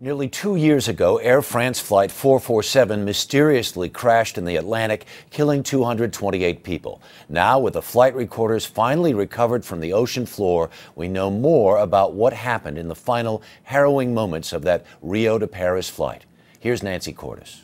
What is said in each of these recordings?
Nearly 2 years ago, Air France Flight 447 mysteriously crashed in the Atlantic, killing 228 people. Now, with the flight recorders finally recovered from the ocean floor, we know more about what happened in the final harrowing moments of that Rio to Paris flight. Here's Nancy Cordes.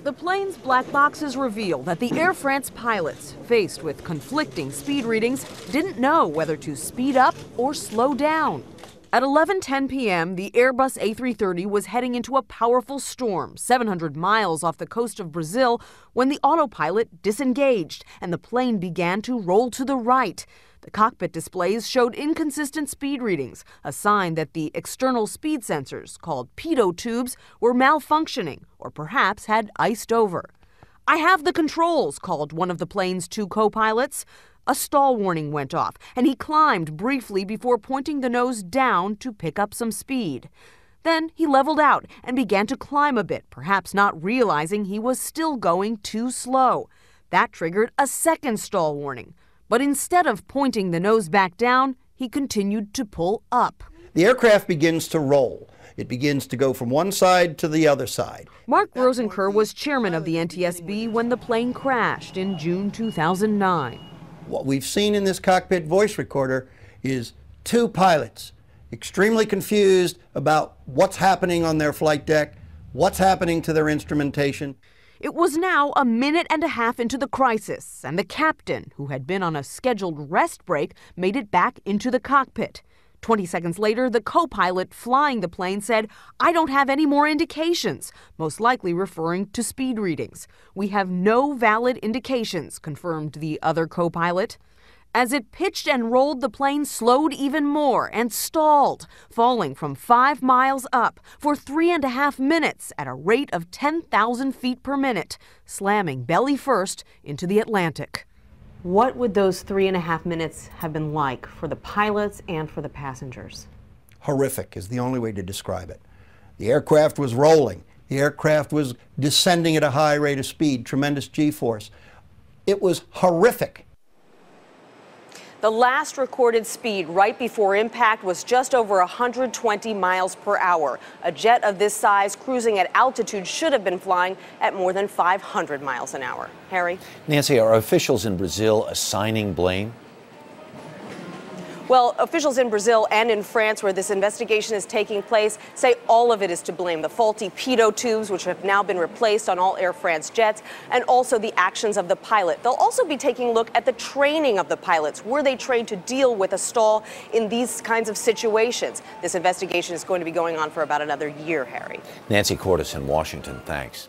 The plane's black boxes reveal that the Air France pilots, faced with conflicting speed readings, didn't know whether to speed up or slow down. At 11:10 p.m., the Airbus A330 was heading into a powerful storm 700 miles off the coast of Brazil when the autopilot disengaged and the plane began to roll to the right. The cockpit displays showed inconsistent speed readings, a sign that the external speed sensors, called pitot tubes, were malfunctioning or perhaps had iced over. "I have the controls," called one of the plane's two co-pilots. A stall warning went off, and he climbed briefly before pointing the nose down to pick up some speed. Then he leveled out and began to climb a bit, perhaps not realizing he was still going too slow. That triggered a second stall warning. But instead of pointing the nose back down, he continued to pull up. The aircraft begins to roll. It begins to go from one side to the other side. Mark Rosenker was chairman of the NTSB when the plane crashed in June 2009. What we've seen in this cockpit voice recorder is two pilots extremely confused about what's happening on their flight deck, what's happening to their instrumentation. It was now a minute and a half into the crisis, and the captain, who had been on a scheduled rest break, made it back into the cockpit. 20 seconds later, the co-pilot flying the plane said, "I don't have any more indications," most likely referring to speed readings. "We have no valid indications," confirmed the other co-pilot. As it pitched and rolled, the plane slowed even more and stalled, falling from 5 miles up for 3.5 minutes at a rate of 10,000 feet per minute, slamming belly first into the Atlantic. What would those 3.5 minutes have been like for the pilots and for the passengers? Horrific is the only way to describe it. The aircraft was rolling. The aircraft was descending at a high rate of speed, tremendous G-force. It was horrific. The last recorded speed right before impact was just over 120 miles per hour. A jet of this size cruising at altitude should have been flying at more than 500 miles an hour. Harry? Nancy, are officials in Brazil assigning blame? Well, officials in Brazil and in France, where this investigation is taking place, say all of it is to blame. The faulty pitot tubes, which have now been replaced on all Air France jets, and also the actions of the pilot. They'll also be taking a look at the training of the pilots. Were they trained to deal with a stall in these kinds of situations? This investigation is going to be going on for about another year, Harry. Nancy Cordes in Washington, thanks.